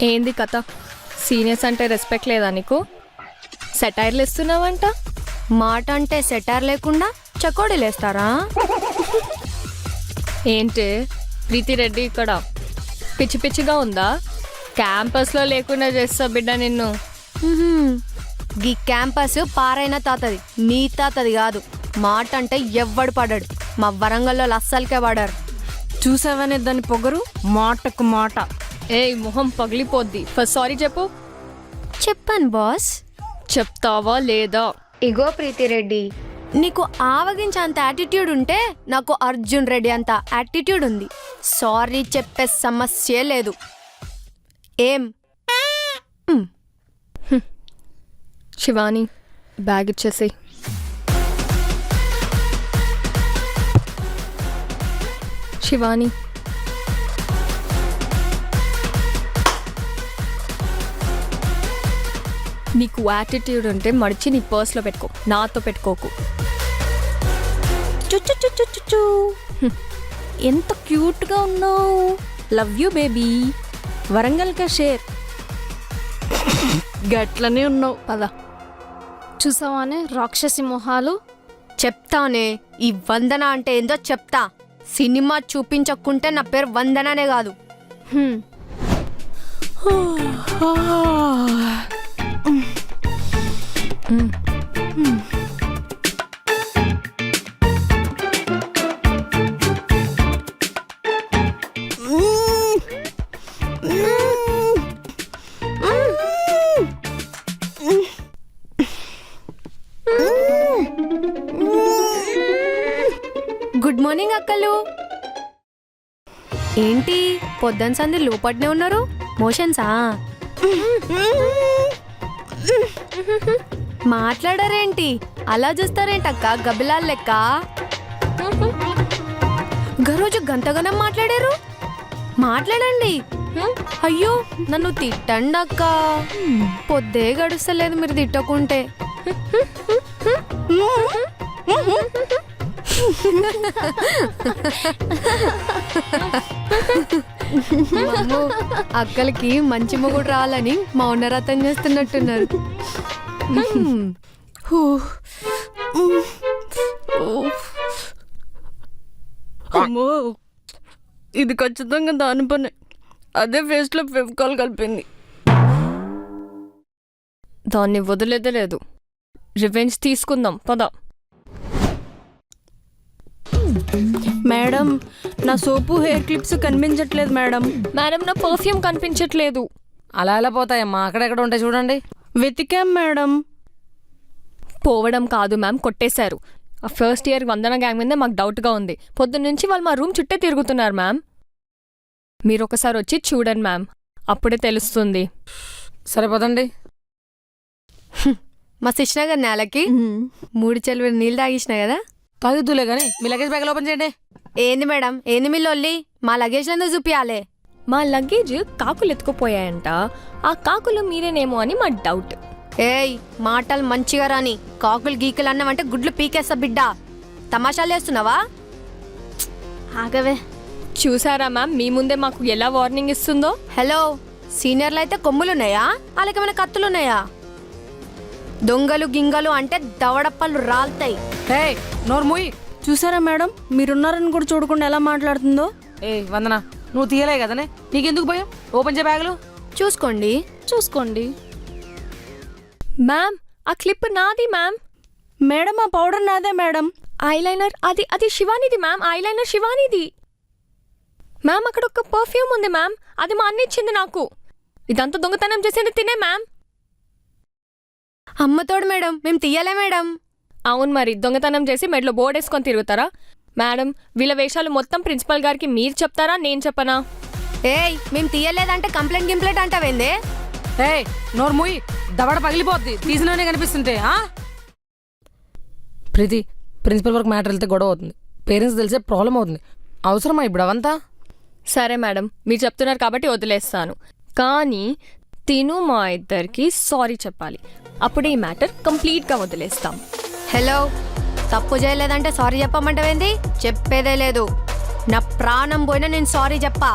ఏంది కథ? సీనియర్స్ అంటే రెస్పెక్ట్ లేదా నీకు? సెటైర్లు ఇస్తున్నావంట. మాట అంటే సెటార్ లేకుండా చకోడీలేస్తారా? ఏంటి ప్రీతి రెడ్డి ఇక్కడ పిచ్చి పిచ్చిగా ఉందా? క్యాంపస్లో లేకుండా చేస్తా బిడ్డ నిన్ను. గీ క్యాంపస్ పారైన తాతది, నీ తాతది కాదు. మాట అంటే ఎవ్వడు పడాడు. మా వరంగల్లో అస్సలకే పడారు. చూసావనే దాని పొగరు, మాటకు మాట. ఏయ్ మొహం పగిలిపోద్ది. ఫస్ట్ సారీ చెప్పు. చెప్పాను బాస్. చెప్తావా లేదా? ఇగో ప్రీతిరెడ్డి, నీకు ఆవగించేంత యాటిట్యూడ్ ఉంటే నాకు అర్జున్ రెడ్డి అంత యాటిట్యూడ్ ఉంది. సారీ చెప్పే సమస్య లేదు. ఏం శివాని బ్యాగ్ ఇచ్చేసి. శివాని నీకు యాటిట్యూడ్ ఉంటే మడిచి నీ పర్స్లో పెట్టుకో, నాతో పెట్టుకోకు. ఎంత క్యూట్గా ఉన్నావు. Love you baby. వరంగల్ కా షేర్. గట్లనే ఉన్నావు. పద. చూసావానే రాక్షసి మొహాలు. చెప్తానే, ఈ వందన అంటే ఏందో చెప్తా. సినిమా చూపించకుంటే నా పేరు వందననే కాదు. గుడ్ మార్నింగ్ అక్కలు. ఏంటి పొద్దున సంది లోపట్నే ఉన్నారు? మోషన్సా? మాట్లాడారేంటి? అలా చూస్తారేంటక్క గబిలాల్ లెక్క? గరోజు గంతగనం మాట్లాడారు. మాట్లాడండి. అయ్యో నన్ను తిట్టండి అక్క. పొద్దే గడుస్తలేదు మీరు తిట్టకుంటే. అక్కలకి మంచి మొగుడు రావాలని మౌనరథం చేస్తున్నట్టున్నారు. అమ్మో, ఇది ఖచ్చితంగా దాని పని. అదే ఫేస్లో ఫెవికాల్ కలిపింది. దాన్ని వదిలేదే లేదు. రివెంజ్ తీసుకుందాం పద. మేడం, నా సోపు హెయిర్ క్లిప్స్ కనిపించట్లేదు మేడం. మేడం నా పర్ఫ్యూమ్ కనిపించట్లేదు. అలా ఎలా పోతాయమ్మా, అక్కడెక్కడ ఉంటాయి చూడండి. వెతికాం మేడం. పోవడం కాదు మ్యామ్, కొట్టేశారు. ఆ ఫస్ట్ ఇయర్ వందన గ్యాంగ్ మీద మాకు డౌట్గా ఉంది. పొద్దున్న నుంచి వాళ్ళు మా రూమ్ చుట్టే తిరుగుతున్నారు మ్యామ్. మీరు ఒకసారి వచ్చి చూడండి మ్యామ్, అప్పుడే తెలుస్తుంది. సరిపోదండి. మా శిష్ణ నేలకి 3 చెలువులు నీళ్ళు తాగిసిన కదా. తాగిద్దులే కానీ మీ లగేజ్ బ్యాగ్ ఓపెన్ చేయండి. ఏంది మేడం, ఏంది మీ లొల్లి? మా లగేజ్ ఎందుకు చూపియాలే? మా లగేజ్ కాకులు ఎత్తుకుపోయాయంట. ఆ కాకులు మీరేనేమో అని మా డౌట్. ఏయ్ మాటలు మంచిగా రాని. కాకులు గీకులు అన్నావంటే గుడ్లు పీకేస్తా బిడ్డ. తమాషాలు వేస్తున్నావా? ఆగవే. చూసారా మ్యామ్, మీ ముందే మాకు ఎలా వార్నింగ్ ఇస్తుందో. హలో, సీనియర్లు అయితే కొమ్ములున్నాయా? వాళ్ళకేమైనా కత్తులున్నాయా? దొంగలు గింగలు అంటే దవడప్పలు రాలుతాయి. హే నోరు మూయి. చూసారా మేడం, మీరున్నారని కూడా చూడకుండా ఎలా మాట్లాడుతుందో. ఏ వందన, నువ్వు తీయలే కదనే, నీకెందుకు భయం? ఓపెన్ చేయ బ్యాగులు. చూసుకోండి. మ్యామ్ ఆ క్లిప్ నాది మ్యామ్. మేడం ఆ పౌడర్ నాదే మేడం. ఐలైనర్ అది శివానిది మ్యామ్. ఐలైనర్ శివానిది మ్యామ్. అక్కడ ఒక పర్ఫ్యూమ్ ఉంది మ్యామ్, అది మా అన్న ఇచ్చింది నాకు. ఇదంతా దొంగతనం చేసేది తినే మ్యామ్. అమ్మతోడు మేడం, మేము తీయలే మేడం. అవును మరి, దొంగతనం చేసి మెడలో బోర్డు వేసుకొని తిరుగుతారా మేడం? వీళ్ళ వేషాలు మొత్తం ప్రిన్సిపల్ గారికి మీరు చెప్తారా, నేను చెప్పనా? ఏయ్ మేము తీయలేదంటే కంప్లైంట్ అంటావేందే? ఏ నోరు మూయి, దవడ పగిలిపోద్ది తీసినవనే కనిపిస్తుంటే. ప్రీతి, ప్రిన్సిపల్ వరకు మ్యాటర్ వెళ్తే గొడవ అవుతుంది. పేరెంట్స్ తెలిసే ప్రాబ్లం అవుతుంది. అవసరమా ఇప్పుడు అవంతా? సరే మేడం, మీరు చెప్తున్నారు కాబట్టి వదిలేస్తాను. కానీ తిను మా ఇద్దరికి సారీ చెప్పాలి, అప్పుడే ఈ మ్యాటర్ కంప్లీట్గా వదిలేస్తాం. హలో, తప్పు చేయలేదంటే సారీ చెప్పమంటావేంది? చెప్పేదే లేదు. నా ప్రాణం పోయినా నేను సారీ చెప్పా.